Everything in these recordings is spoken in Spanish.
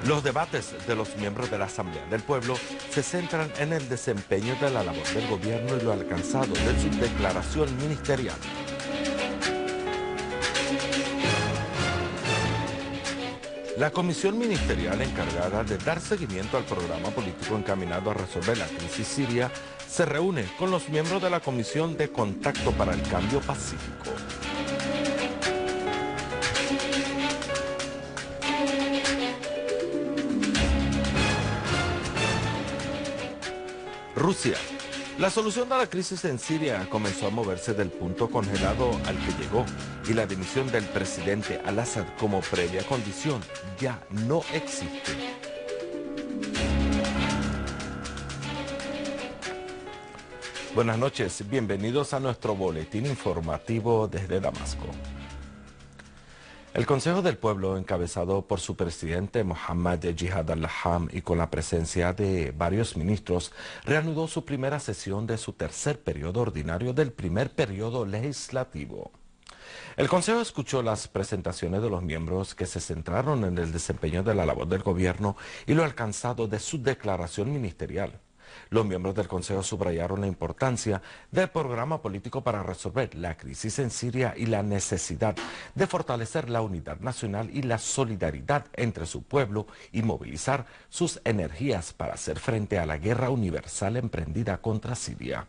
Los debates de los miembros de la Asamblea del Pueblo se centran en el desempeño de la labor del gobierno y lo alcanzado de su declaración ministerial. La comisión ministerial encargada de dar seguimiento al programa político encaminado a resolver la crisis siria se reúne con los miembros de la Comisión de Contacto para el Cambio Pacífico. Rusia. La solución de la crisis en Siria comenzó a moverse del punto congelado al que llegó y la dimisión del presidente al-Assad como previa condición ya no existe. Buenas noches, bienvenidos a nuestro boletín informativo desde Damasco. El Consejo del Pueblo, encabezado por su presidente Mohammad Jihad al-Laham y con la presencia de varios ministros, reanudó su primera sesión de su tercer periodo ordinario del primer periodo legislativo. El Consejo escuchó las presentaciones de los miembros que se centraron en el desempeño de la labor del gobierno y lo alcanzado de su declaración ministerial. Los miembros del Consejo subrayaron la importancia del programa político para resolver la crisis en Siria y la necesidad de fortalecer la unidad nacional y la solidaridad entre su pueblo y movilizar sus energías para hacer frente a la guerra universal emprendida contra Siria.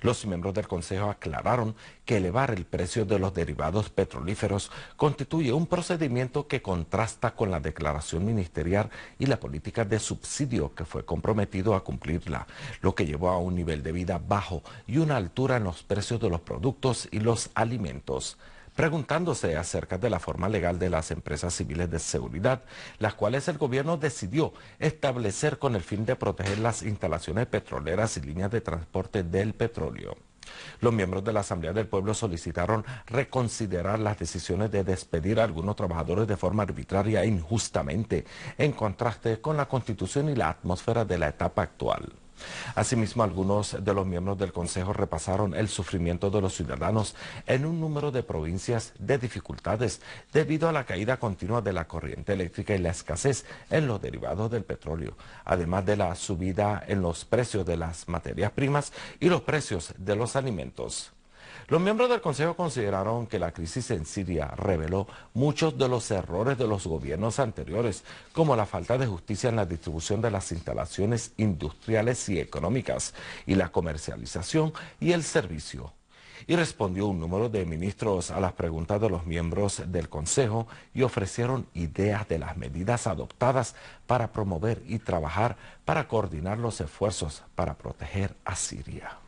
Los miembros del Consejo aclararon que elevar el precio de los derivados petrolíferos constituye un procedimiento que contrasta con la declaración ministerial y la política de subsidio que fue comprometido a cumplirla, lo que llevó a un nivel de vida bajo y una altura en los precios de los productos y los alimentos. Preguntándose acerca de la forma legal de las empresas civiles de seguridad, las cuales el gobierno decidió establecer con el fin de proteger las instalaciones petroleras y líneas de transporte del petróleo. Los miembros de la Asamblea del Pueblo solicitaron reconsiderar las decisiones de despedir a algunos trabajadores de forma arbitraria e injustamente, en contraste con la Constitución y la atmósfera de la etapa actual. Asimismo, algunos de los miembros del Consejo repasaron el sufrimiento de los ciudadanos en un número de provincias de dificultades debido a la caída continua de la corriente eléctrica y la escasez en los derivados del petróleo, además de la subida en los precios de las materias primas y los precios de los alimentos. Los miembros del Consejo consideraron que la crisis en Siria reveló muchos de los errores de los gobiernos anteriores, como la falta de justicia en la distribución de las instalaciones industriales y económicas, y la comercialización y el servicio. Y respondió un número de ministros a las preguntas de los miembros del Consejo y ofrecieron ideas de las medidas adoptadas para promover y trabajar para coordinar los esfuerzos para proteger a Siria.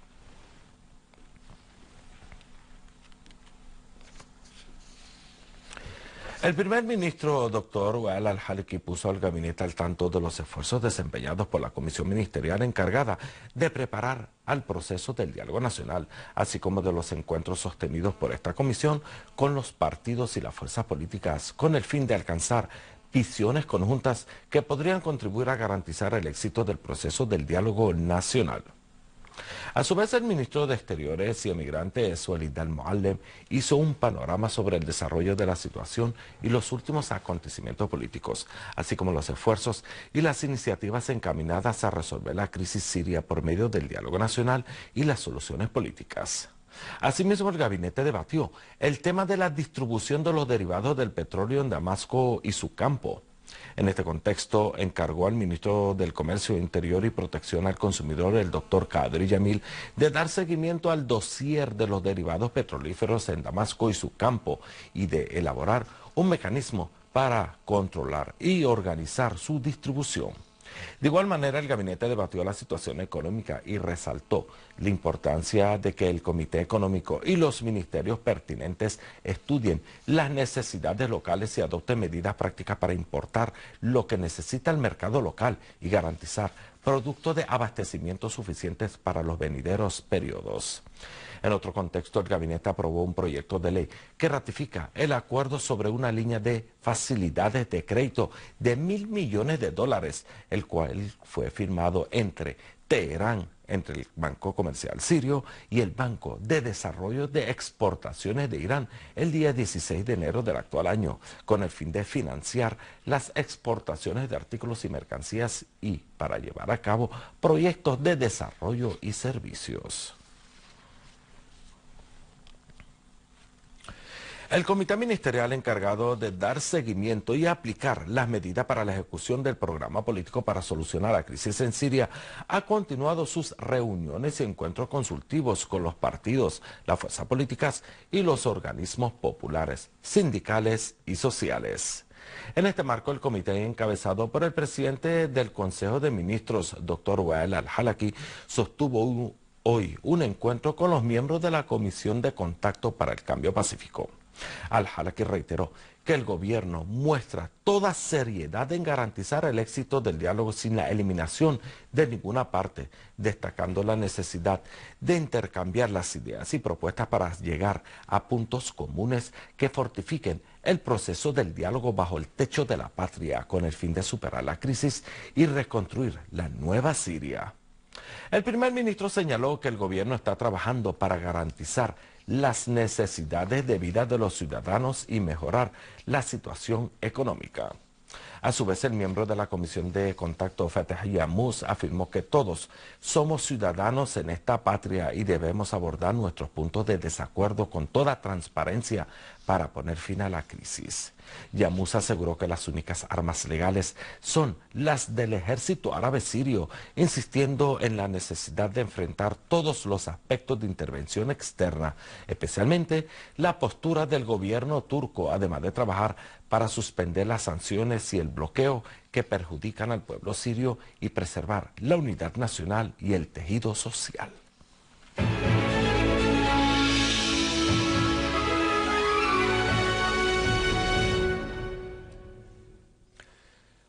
El primer ministro, Dr. Wael al-Haliki, puso al gabinete al tanto de los esfuerzos desempeñados por la comisión ministerial encargada de preparar al proceso del diálogo nacional, así como de los encuentros sostenidos por esta comisión con los partidos y las fuerzas políticas, con el fin de alcanzar visiones conjuntas que podrían contribuir a garantizar el éxito del proceso del diálogo nacional. A su vez, el ministro de Exteriores y Emigrantes, Walid al-Muallem, hizo un panorama sobre el desarrollo de la situación y los últimos acontecimientos políticos, así como los esfuerzos y las iniciativas encaminadas a resolver la crisis siria por medio del diálogo nacional y las soluciones políticas. Asimismo, el gabinete debatió el tema de la distribución de los derivados del petróleo en Damasco y su campo. En este contexto, encargó al ministro del Comercio Interior y Protección al Consumidor, el doctor Kadri Yamil, de dar seguimiento al dossier de los derivados petrolíferos en Damasco y su campo y de elaborar un mecanismo para controlar y organizar su distribución. De igual manera, el gabinete debatió la situación económica y resaltó la importancia de que el Comité Económico y los ministerios pertinentes estudien las necesidades locales y adopten medidas prácticas para importar lo que necesita el mercado local y garantizar productos de abastecimiento suficientes para los venideros periodos. En otro contexto, el gabinete aprobó un proyecto de ley que ratifica el acuerdo sobre una línea de facilidades de crédito de $1.000 millones, el cual fue firmado entre Teherán, entre el Banco Comercial Sirio y el Banco de Desarrollo de Exportaciones de Irán el día 16 de enero del actual año, con el fin de financiar las exportaciones de artículos y mercancías y para llevar a cabo proyectos de desarrollo y servicios. El comité ministerial encargado de dar seguimiento y aplicar las medidas para la ejecución del programa político para solucionar la crisis en Siria ha continuado sus reuniones y encuentros consultivos con los partidos, las fuerzas políticas y los organismos populares, sindicales y sociales. En este marco, el comité encabezado por el presidente del Consejo de Ministros, Dr. Wael al-Halaki, sostuvo hoy un encuentro con los miembros de la Comisión de Contacto para el Cambio Pacífico. Al-Halaki reiteró que el gobierno muestra toda seriedad en garantizar el éxito del diálogo sin la eliminación de ninguna parte, destacando la necesidad de intercambiar las ideas y propuestas para llegar a puntos comunes que fortifiquen el proceso del diálogo bajo el techo de la patria con el fin de superar la crisis y reconstruir la nueva Siria. El primer ministro señaló que el gobierno está trabajando para garantizar las necesidades de vida de los ciudadanos y mejorar la situación económica. A su vez, el miembro de la Comisión de Contacto, Fateh Yamuz, afirmó que todos somos ciudadanos en esta patria y debemos abordar nuestros puntos de desacuerdo con toda transparencia para poner fin a la crisis. Yamuz aseguró que las únicas armas legales son las del ejército árabe sirio, insistiendo en la necesidad de enfrentar todos los aspectos de intervención externa, especialmente la postura del gobierno turco, además de trabajar para suspender las sanciones y el bloqueo que perjudican al pueblo sirio y preservar la unidad nacional y el tejido social.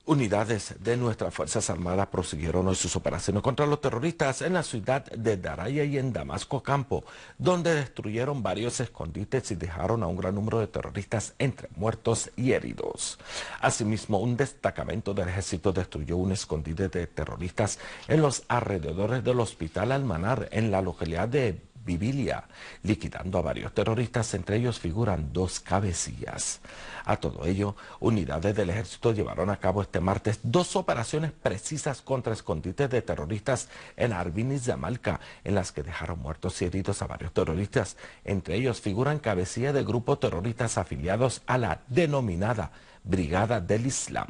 Unidades de nuestras Fuerzas Armadas prosiguieron hoy sus operaciones contra los terroristas en la ciudad de Daraya y en Damasco Campo, donde destruyeron varios escondites y dejaron a un gran número de terroristas entre muertos y heridos. Asimismo, un destacamento del ejército destruyó un escondite de terroristas en los alrededores del Hospital Almanar en la localidad de Bibilia, liquidando a varios terroristas, entre ellos figuran 2 cabecillas. A todo ello, unidades del ejército llevaron a cabo este martes 2 operaciones precisas contra escondites de terroristas en Arvin y Zamalca, en las que dejaron muertos y heridos a varios terroristas. Entre ellos figuran cabecillas de grupos terroristas afiliados a la denominada Brigada del Islam.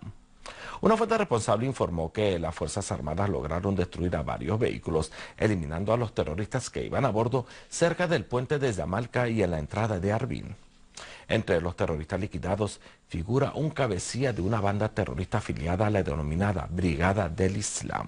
Una fuente responsable informó que las Fuerzas Armadas lograron destruir a varios vehículos, eliminando a los terroristas que iban a bordo cerca del puente de Zamalca y en la entrada de Arvin. Entre los terroristas liquidados figura un cabecilla de una banda terrorista afiliada a la denominada Brigada del Islam.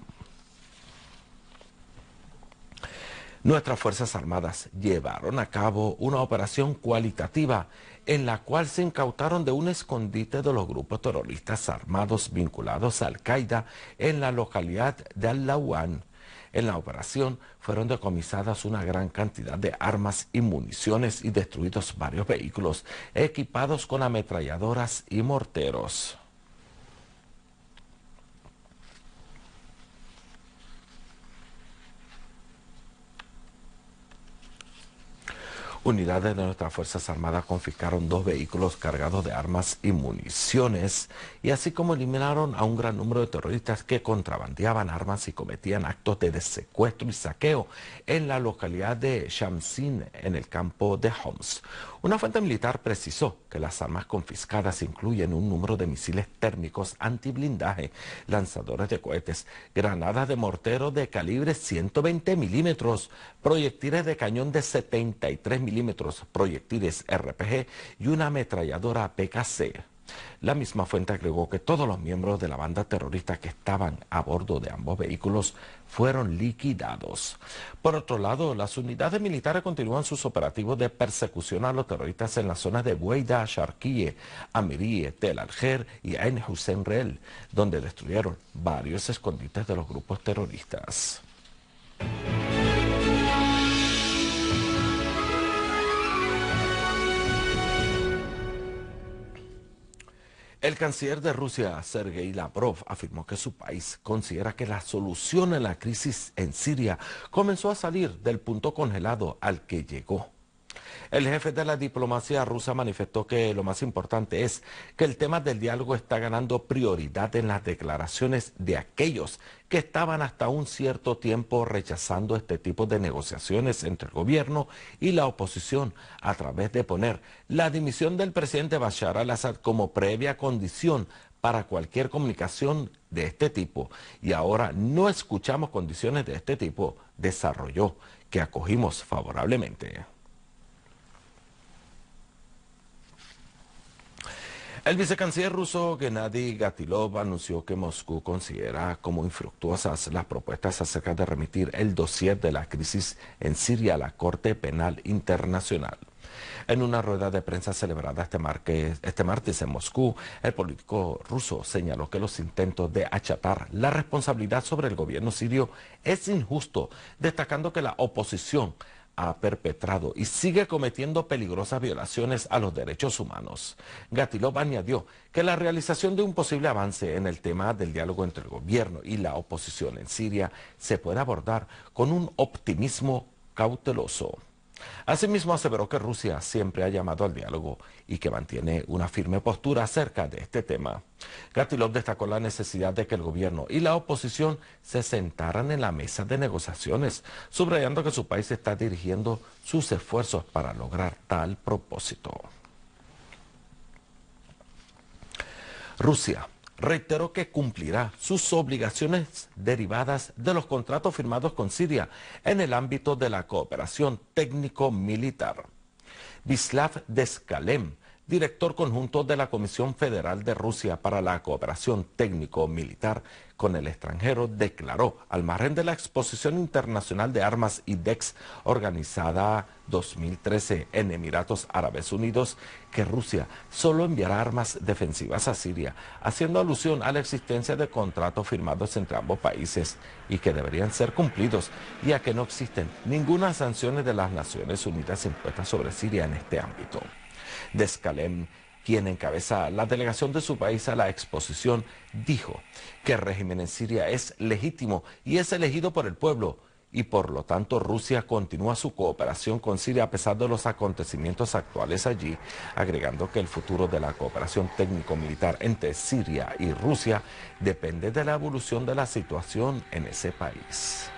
Nuestras Fuerzas Armadas llevaron a cabo una operación cualitativa en la cual se incautaron de un escondite de los grupos terroristas armados vinculados a Al-Qaeda en la localidad de Al-Lawan. En la operación fueron decomisadas una gran cantidad de armas y municiones y destruidos varios vehículos equipados con ametralladoras y morteros. Unidades de nuestras Fuerzas Armadas confiscaron 2 vehículos cargados de armas y municiones, y así como eliminaron a un gran número de terroristas que contrabandeaban armas y cometían actos de secuestro y saqueo en la localidad de Shamsin, en el campo de Homs. Una fuente militar precisó que las armas confiscadas incluyen un número de misiles térmicos antiblindaje, lanzadores de cohetes, granadas de mortero de calibre 120 milímetros, proyectiles de cañón de 73 milímetros, proyectiles RPG y una ametralladora PKC. La misma fuente agregó que todos los miembros de la banda terrorista que estaban a bordo de ambos vehículos fueron liquidados. Por otro lado, las unidades militares continúan sus operativos de persecución a los terroristas en las zonas de Bueida, Sharqiye, Amirie, Tel Alger y Ain Hussein Rel, donde destruyeron varios escondites de los grupos terroristas. El canciller de Rusia, Sergei Lavrov, afirmó que su país considera que la solución a la crisis en Siria comenzó a salir del punto congelado al que llegó. El jefe de la diplomacia rusa manifestó que lo más importante es que el tema del diálogo está ganando prioridad en las declaraciones de aquellos que estaban hasta un cierto tiempo rechazando este tipo de negociaciones entre el gobierno y la oposición a través de poner la dimisión del presidente Bashar al-Assad como previa condición para cualquier comunicación de este tipo. Y ahora no escuchamos condiciones de este tipo, desarrolló, que acogimos favorablemente. El vicecanciller ruso Gennady Gatilov anunció que Moscú considera como infructuosas las propuestas acerca de remitir el dossier de la crisis en Siria a la Corte Penal Internacional. En una rueda de prensa celebrada este martes en Moscú, el político ruso señaló que los intentos de achatar la responsabilidad sobre el gobierno sirio es injusto, destacando que la oposición ha perpetrado y sigue cometiendo peligrosas violaciones a los derechos humanos. Gatilov añadió que la realización de un posible avance en el tema del diálogo entre el gobierno y la oposición en Siria se puede abordar con un optimismo cauteloso. Asimismo, aseveró que Rusia siempre ha llamado al diálogo y que mantiene una firme postura acerca de este tema. Gatilov destacó la necesidad de que el gobierno y la oposición se sentaran en la mesa de negociaciones, subrayando que su país está dirigiendo sus esfuerzos para lograr tal propósito. Rusia reiteró que cumplirá sus obligaciones derivadas de los contratos firmados con Siria en el ámbito de la cooperación técnico-militar. Vislav Deskalem, director conjunto de la Comisión Federal de Rusia para la Cooperación Técnico-Militar con el extranjero, declaró, al margen de la Exposición Internacional de Armas IDEX organizada 2013 en Emiratos Árabes Unidos, que Rusia solo enviará armas defensivas a Siria, haciendo alusión a la existencia de contratos firmados entre ambos países y que deberían ser cumplidos, ya que no existen ninguna sanciones de las Naciones Unidas impuestas sobre Siria en este ámbito. Deskalem, quien encabeza la delegación de su país a la exposición, dijo que el régimen en Siria es legítimo y es elegido por el pueblo y por lo tanto Rusia continúa su cooperación con Siria a pesar de los acontecimientos actuales allí, agregando que el futuro de la cooperación técnico-militar entre Siria y Rusia depende de la evolución de la situación en ese país.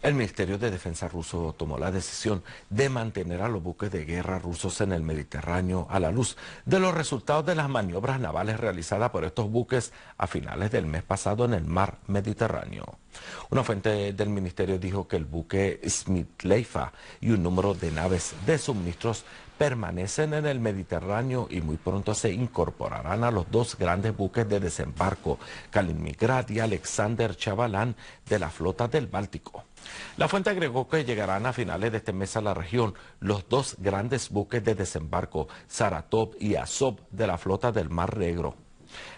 El Ministerio de Defensa ruso tomó la decisión de mantener a los buques de guerra rusos en el Mediterráneo a la luz de los resultados de las maniobras navales realizadas por estos buques a finales del mes pasado en el mar Mediterráneo. Una fuente del ministerio dijo que el buque Smith-Leifa y un número de naves de suministros permanecen en el Mediterráneo y muy pronto se incorporarán a los dos grandes buques de desembarco, Kaliningrad y Alexander Chavalán, de la flota del Báltico. La fuente agregó que llegarán a finales de este mes a la región los dos grandes buques de desembarco, Saratov y Azov, de la flota del Mar Negro.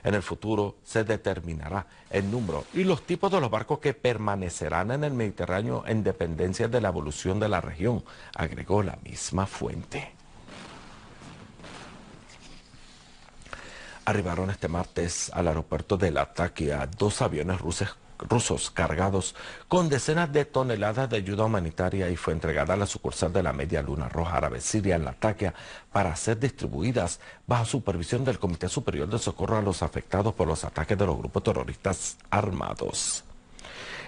En el futuro se determinará el número y los tipos de los barcos que permanecerán en el Mediterráneo en dependencia de la evolución de la región, agregó la misma fuente. Arribaron este martes al aeropuerto de Latakia dos aviones rusos cargados con decenas de toneladas de ayuda humanitaria y fue entregada a la sucursal de la Media Luna Roja Árabe Siria en Latakia para ser distribuidas bajo supervisión del Comité Superior de Socorro a los afectados por los ataques de los grupos terroristas armados.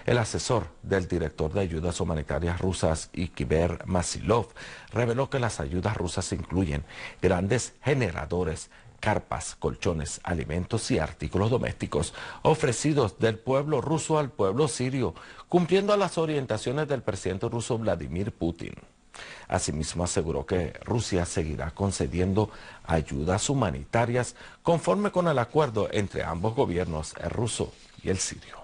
El asesor del director de ayudas humanitarias rusas, Ikiber Masilov, reveló que las ayudas rusas incluyen grandes generadores, carpas, colchones, alimentos y artículos domésticos ofrecidos del pueblo ruso al pueblo sirio, cumpliendo las orientaciones del presidente ruso Vladimir Putin. Asimismo, aseguró que Rusia seguirá concediendo ayudas humanitarias conforme con el acuerdo entre ambos gobiernos, el ruso y el sirio.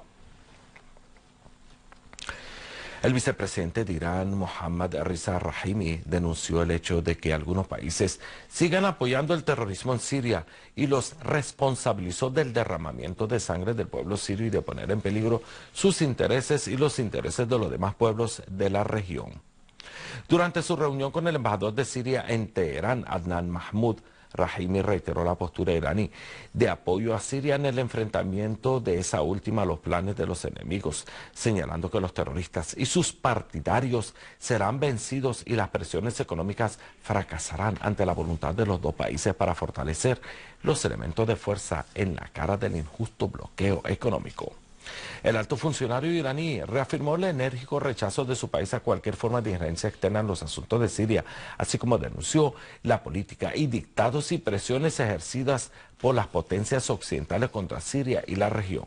El vicepresidente de Irán, Mohammad Reza Rahimi, denunció el hecho de que algunos países sigan apoyando el terrorismo en Siria y los responsabilizó del derramamiento de sangre del pueblo sirio y de poner en peligro sus intereses y los intereses de los demás pueblos de la región. Durante su reunión con el embajador de Siria en Teherán, Adnan Mahmoud Rahimi reiteró la postura iraní de apoyo a Siria en el enfrentamiento de esa última a los planes de los enemigos, señalando que los terroristas y sus partidarios serán vencidos y las presiones económicas fracasarán ante la voluntad de los dos países para fortalecer los elementos de fuerza en la cara del injusto bloqueo económico. El alto funcionario iraní reafirmó el enérgico rechazo de su país a cualquier forma de injerencia externa en los asuntos de Siria, así como denunció la política y dictados y presiones ejercidas por las potencias occidentales contra Siria y la región.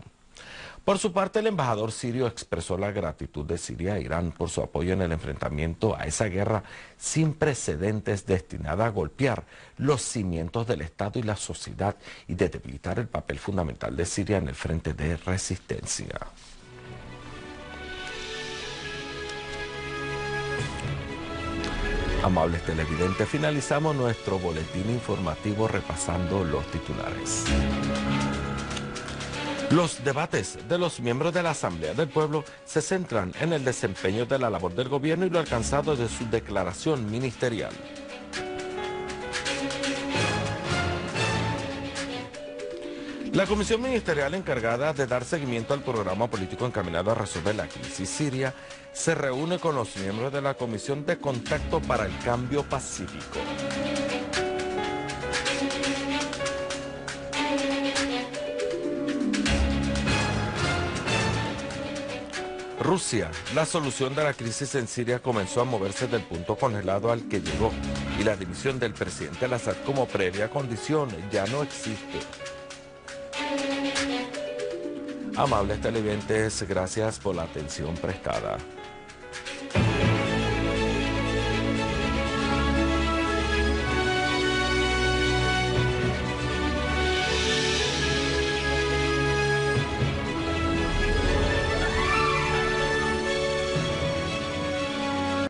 Por su parte, el embajador sirio expresó la gratitud de Siria a Irán por su apoyo en el enfrentamiento a esa guerra sin precedentes destinada a golpear los cimientos del Estado y la sociedad y de debilitar el papel fundamental de Siria en el frente de resistencia. Amables televidentes, finalizamos nuestro boletín informativo repasando los titulares. Los debates de los miembros de la Asamblea del Pueblo se centran en el desempeño de la labor del gobierno y lo alcanzado de su declaración ministerial. La comisión ministerial encargada de dar seguimiento al programa político encaminado a resolver la crisis siria se reúne con los miembros de la Comisión de Contacto para el Cambio Pacífico. Rusia, la solución de la crisis en Siria comenzó a moverse del punto congelado al que llegó y la dimisión del presidente al-Assad como previa condición ya no existe. Amables televidentes, gracias por la atención prestada.